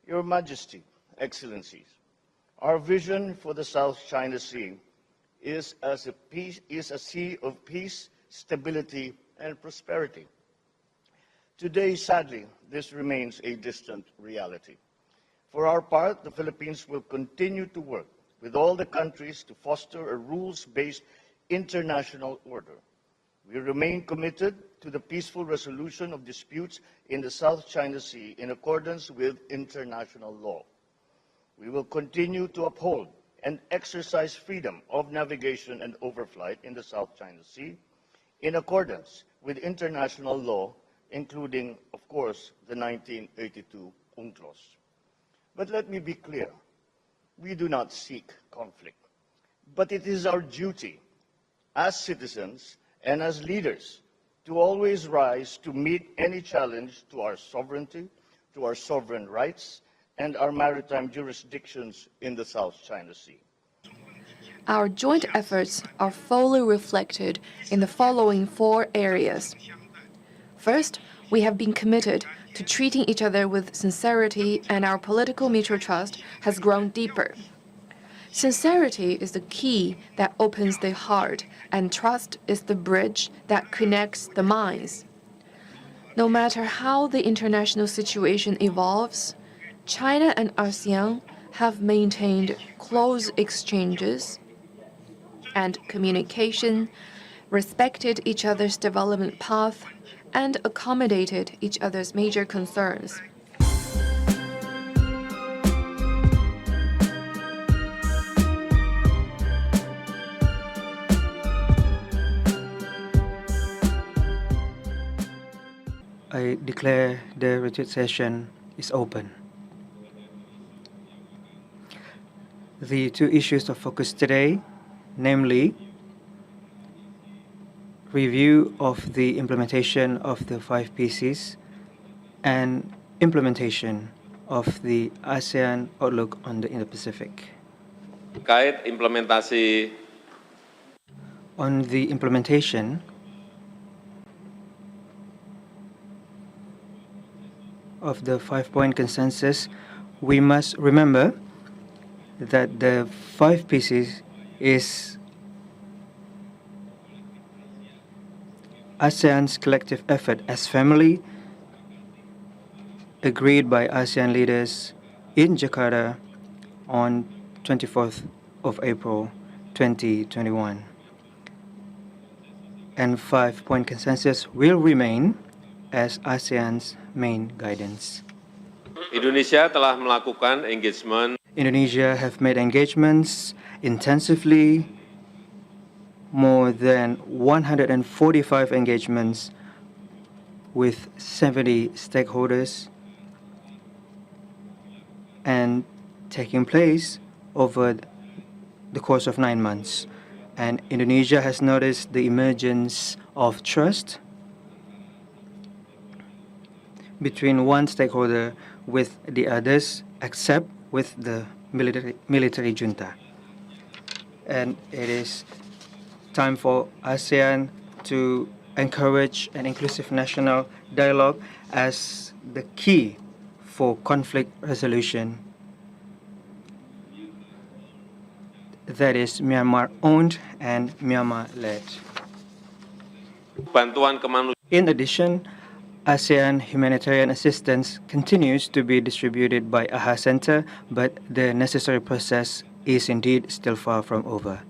Your Majesty, Excellencies, our vision for the South China Sea is a sea of peace, stability, and prosperity. Today, sadly, this remains a distant reality. For our part, the Philippines will continue to work with all the countries to foster a rules-based international order. We remain committed to the peaceful resolution of disputes in the South China Sea in accordance with international law. We will continue to uphold and exercise freedom of navigation and overflight in the South China Sea in accordance with international law, including, of course, the 1982 UNCLOS. But let me be clear, we do not seek conflict, but it is our duty as citizens and as leaders to always rise to meet any challenge to our sovereignty, to our sovereign rights, and our maritime jurisdictions in the South China Sea. Our joint efforts are fully reflected in the following 4 areas. First, we have been committed to treating each other with sincerity, and our political mutual trust has grown deeper. Sincerity is the key that opens the heart, and trust is the bridge that connects the minds. No matter how the international situation evolves, China and ASEAN have maintained close exchanges and communication, respected each other's development path, and accommodated each other's major concerns. I declare the retreat session is open. The 2 issues of focus today, namely review of the implementation of the 5 PCs and implementation of the ASEAN Outlook on the Indo-Pacific. Terkait implementasi. On the implementation of the 5-point consensus, we must remember that the 5 PCs is ASEAN's collective effort as family, agreed by ASEAN leaders in Jakarta on 24th of April 2021. And 5-point consensus will remain as ASEAN's main guidance. Indonesia telah melakukan engagement. Indonesia have made engagements intensively, more than 145 engagements with 70 stakeholders, and taking place over the course of 9 months. And Indonesia has noticed the emergence of trust between one stakeholder with the others, except with the military junta. And it is time for ASEAN to encourage an inclusive national dialogue as the key for conflict resolution that is Myanmar-owned and Myanmar-led. Bantuan kemanusiaan. In addition, ASEAN humanitarian assistance continues to be distributed by AHA Center, but the necessary process is indeed still far from over.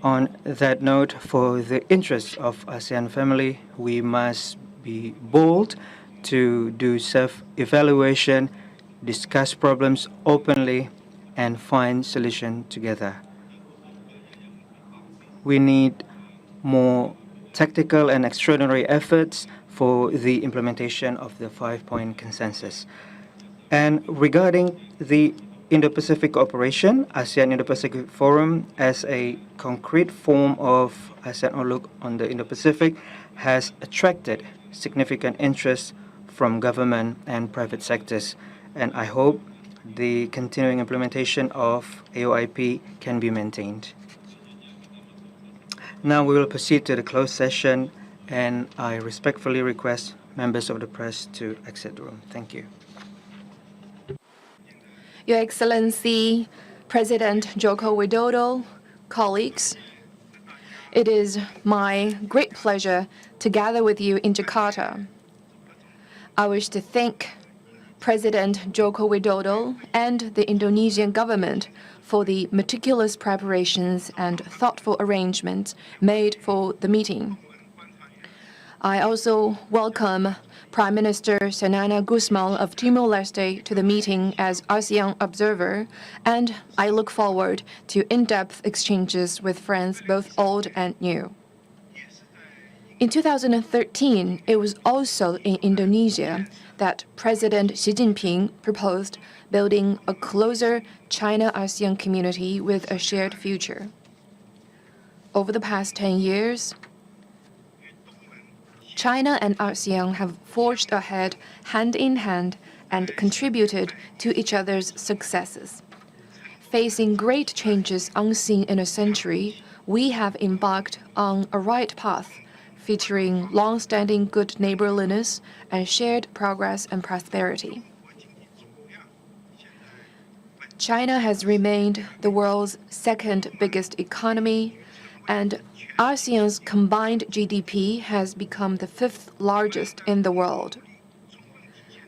On that note, for the interests of ASEAN family, we must be bold to do self-evaluation, discuss problems openly, and find solutions together. We need more tactical and extraordinary efforts for the implementation of the 5-point consensus. And regarding the Indo-Pacific cooperation, ASEAN Indo-Pacific Forum, as a concrete form of ASEAN Outlook on the Indo-Pacific, has attracted significant interest from government and private sectors. And I hope the continuing implementation of AOIP can be maintained. Now we will proceed to the closed session, and I respectfully request members of the press to exit the room. Thank you. Your Excellency, President Joko Widodo, colleagues, it is my great pleasure to gather with you in Jakarta. I wish to thank President Joko Widodo and the Indonesian government for the meticulous preparations and thoughtful arrangements made for the meeting. I also welcome Prime Minister Sanana Gusmal of Timor-Leste to the meeting as ASEAN observer, and I look forward to in-depth exchanges with friends both old and new. In 2013, it was also in Indonesia that President Xi Jinping proposed building a closer China-ASEAN community with a shared future. Over the past 10 years, China and ASEAN have forged ahead hand in hand and contributed to each other's successes. Facing great changes unseen in a century, we have embarked on a right path, featuring long-standing good neighborliness and shared progress and prosperity. China has remained the world's second biggest economy, and ASEAN's combined GDP has become the fifth largest in the world.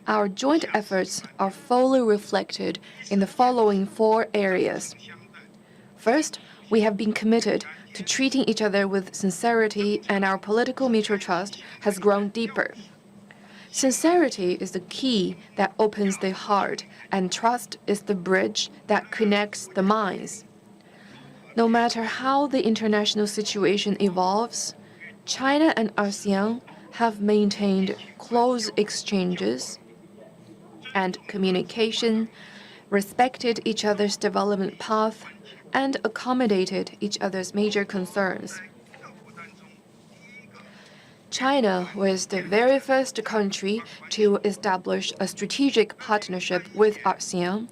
Our joint efforts are fully reflected in the following 4 areas. First, we have been committed to treating each other with sincerity, and our political mutual trust has grown deeper. Sincerity is the key that opens the heart, and trust is the bridge that connects the minds. No matter how the international situation evolves, China and ASEAN have maintained close exchanges and communication, respected each other's development path, and accommodated each other's major concerns. China was the very first country to establish a strategic partnership with ASEAN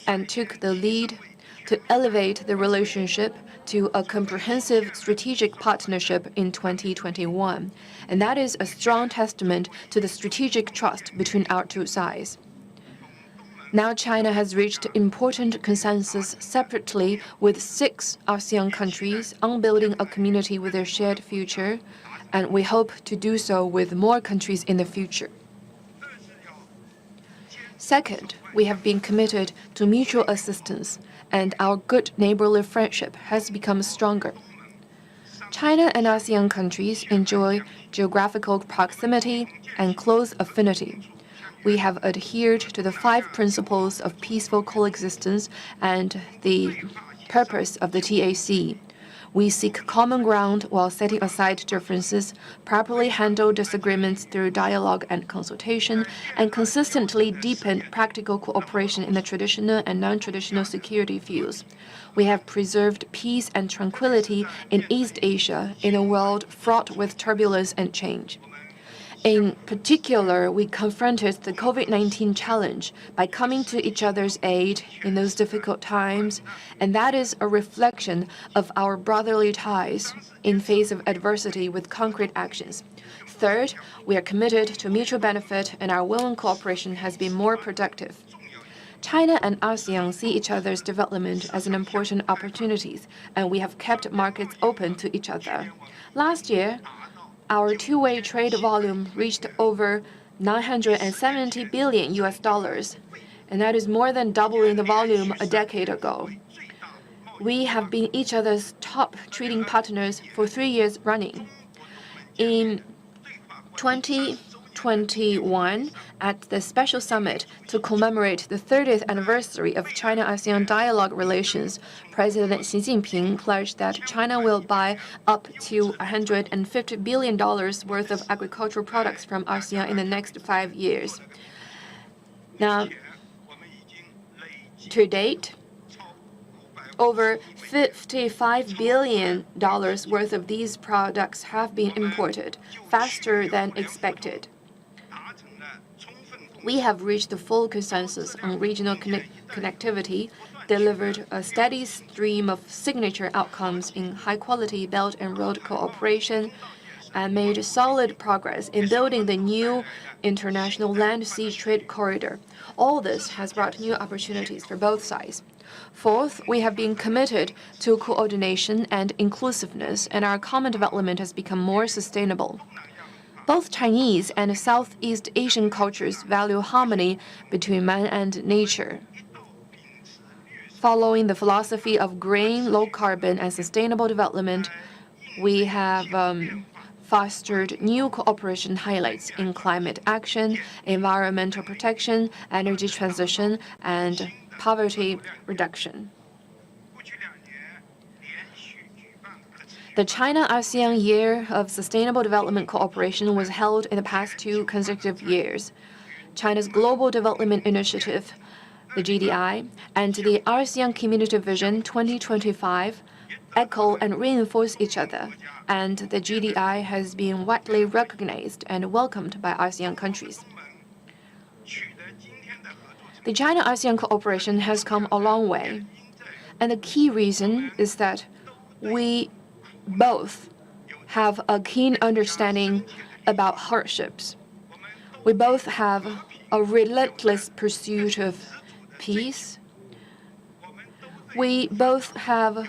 and took the lead to elevate the relationship to a comprehensive strategic partnership in 2021. And that is a strong testament to the strategic trust between our two sides. Now China has reached important consensus separately with 6 ASEAN countries on building a community with a shared future, and we hope to do so with more countries in the future. Second, we have been committed to mutual assistance, and our good neighborly friendship has become stronger. China and ASEAN countries enjoy geographical proximity and close affinity. We have adhered to the 5 principles of peaceful coexistence and the purpose of the TAC. We seek common ground while setting aside differences, properly handle disagreements through dialogue and consultation, and consistently deepen practical cooperation in the traditional and non-traditional security fields. We have preserved peace and tranquility in East Asia in a world fraught with turbulence and change. In particular, we confronted the COVID-19 challenge by coming to each other's aid in those difficult times, and that is a reflection of our brotherly ties in face of adversity with concrete actions. Third, we are committed to mutual benefit, and our will and cooperation has been more productive. China and ASEAN see each other's development as an important opportunities, and we have kept markets open to each other. Last year, our two-way trade volume reached over $970 billion, and that is more than doubling the volume a decade ago. We have been each other's top trading partners for 3 years running. In 2021, at the special summit to commemorate the 30th anniversary of China-ASEAN dialogue relations, President Xi Jinping pledged that China will buy up to $150 billion worth of agricultural products from ASEAN in the next 5 years. Now, to date, over $55 billion worth of these products have been imported, faster than expected. We have reached the full consensus on regional connectivity, delivered a steady stream of signature outcomes in high-quality Belt and Road cooperation, and made solid progress in building the new international land-sea trade corridor. All this has brought new opportunities for both sides. Fourth, we have been committed to coordination and inclusiveness, and our common development has become more sustainable. Both Chinese and Southeast Asian cultures value harmony between man and nature. Following the philosophy of green, low carbon, and sustainable development, we have fostered new cooperation highlights in climate action, environmental protection, energy transition, and poverty reduction. The China-Asean Year of Sustainable Development Cooperation was held in the past 2 consecutive years. China's Global Development Initiative, the GDI, and the ASEAN Community Vision 2025 echo and reinforce each other, and the GDI has been widely recognized and welcomed by ASEAN countries. The China-ASEAN cooperation has come a long way, and the key reason is that we both have a keen understanding about hardships. We both have a relentless pursuit of peace. We both have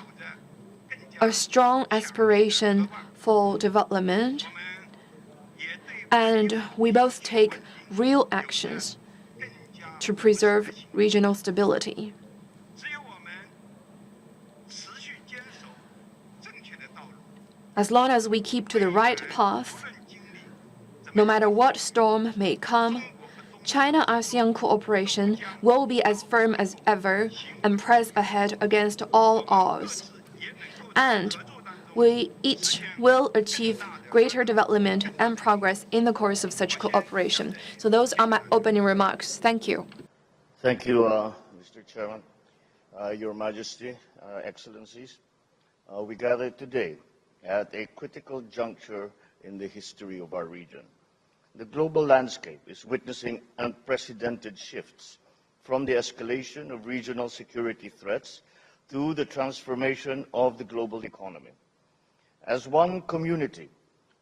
a strong aspiration for development, and we both take real actions to preserve regional stability. As long as we keep to the right path, no matter what storm may come, China-ASEAN cooperation will be as firm as ever and press ahead against all odds. And we each will achieve greater development and progress in the course of such cooperation. So those are my opening remarks. Thank you. Thank you, Mr. Chairman, Your Majesty, Excellencies. We gather today at a critical juncture in the history of our region. The global landscape is witnessing unprecedented shifts, from the escalation of regional security threats to the transformation of the global economy. As one community,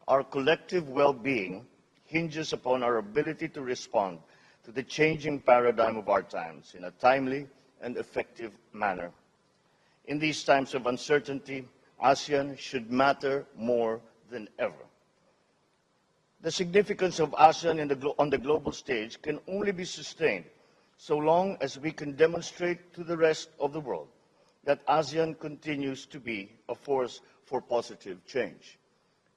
our collective well-being hinges upon our ability to respond to the changing paradigm of our times in a timely and effective manner. In these times of uncertainty, ASEAN should matter more than ever. The significance of ASEAN on the global stage can only be sustained so long as we can demonstrate to the rest of the world that ASEAN continues to be a force for positive change.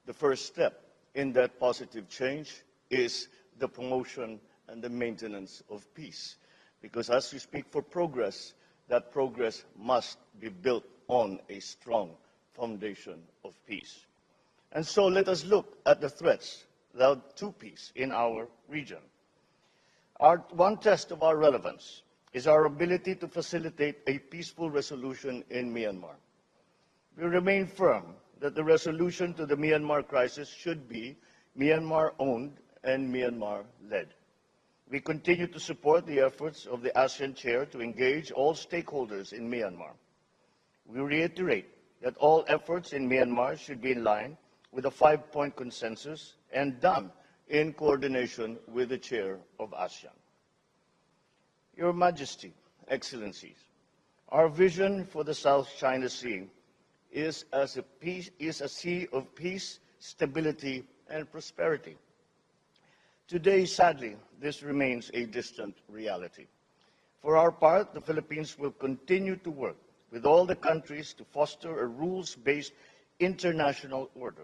The first step in that positive change is the promotion and the maintenance of peace. Because as we speak for progress, that progress must be built on a strong foundation of peace. And so let us look at the threats to peace in our region. One test of our relevance is our ability to facilitate a peaceful resolution in Myanmar. We remain firm that the resolution to the Myanmar crisis should be Myanmar-owned and Myanmar-led. We continue to support the efforts of the ASEAN Chair to engage all stakeholders in Myanmar. We reiterate that all efforts in Myanmar should be in line with a 5-point consensus and done in coordination with the Chair of ASEAN. Your Majesty, Excellencies, our vision for the South China Sea is a sea of peace, stability, and prosperity. Today, sadly, this remains a distant reality. For our part, the Philippines will continue to work with all the countries to foster a rules-based international order.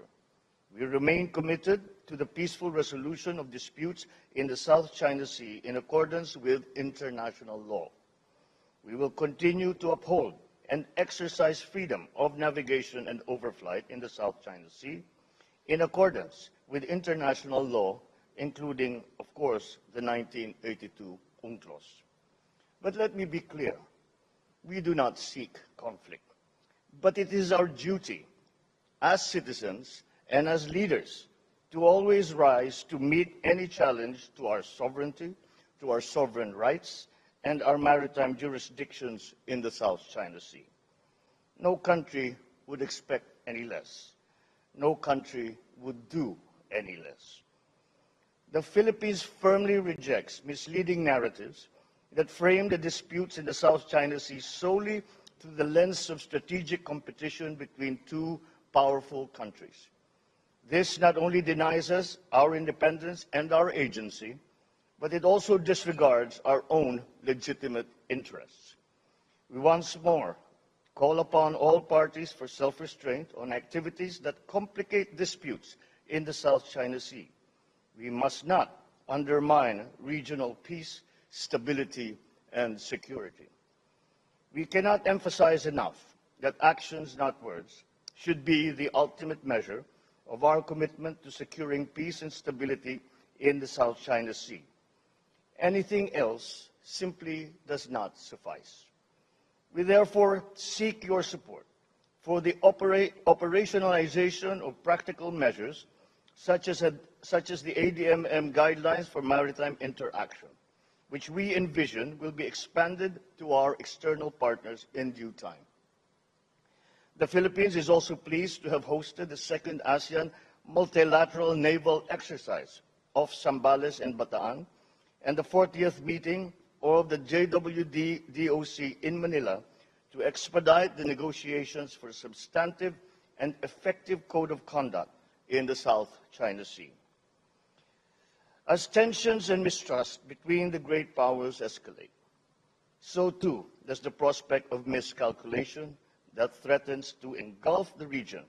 We remain committed to the peaceful resolution of disputes in the South China Sea in accordance with international law. We will continue to uphold and exercise freedom of navigation and overflight in the South China Sea in accordance with international law, including, of course, the 1982 UNCLOS. But let me be clear. We do not seek conflict, but it is our duty as citizens and as leaders to always rise to meet any challenge to our sovereignty, to our sovereign rights, and our maritime jurisdictions in the South China Sea. No country would expect any less. no country would do any less. The Philippines firmly rejects misleading narratives that frame the disputes in the South China Sea solely through the lens of strategic competition between two powerful countries. This not only denies us our independence and our agency, but it also disregards our own legitimate interests. We once more call upon all parties for self-restraint on activities that complicate disputes in the South China Sea. We must not undermine regional peace, stability, and security. We cannot emphasize enough that actions, not words, should be the ultimate measure of our commitment to securing peace and stability in the South China Sea. Anything else simply does not suffice. We therefore seek your support for the operationalization of practical measures such as the ADMM guidelines for maritime interaction, which we envision will be expanded to our external partners in due time. The Philippines is also pleased to have hosted the second ASEAN multilateral naval exercise off Zambales and Bataan, and the 40th meeting of the JWD-DOC in Manila to expedite the negotiations for a substantive and effective code of conduct in the South China Sea. As tensions and mistrust between the great powers escalate, so too does the prospect of miscalculation that threatens to engulf the region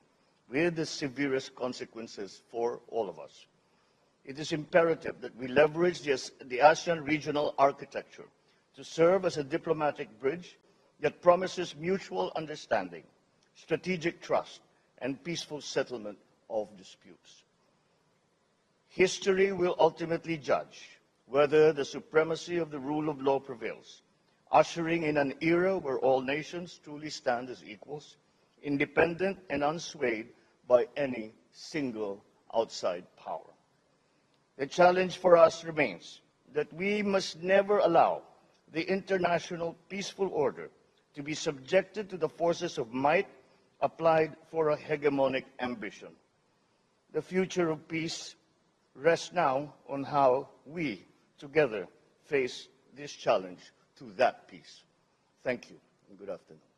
with the severest consequences for all of us. It is imperative that we leverage the ASEAN regional architecture to serve as a diplomatic bridge that promises mutual understanding, strategic trust, and peaceful settlement of disputes. History will ultimately judge whether the supremacy of the rule of law prevails, ushering in an era where all nations truly stand as equals, independent and unswayed by any single outside power. The challenge for us remains that we must never allow the international peaceful order to be subjected to the forces of might applied for a hegemonic ambition. The future of peace rests now on how we together face this challenge to that peace. Thank you and good afternoon.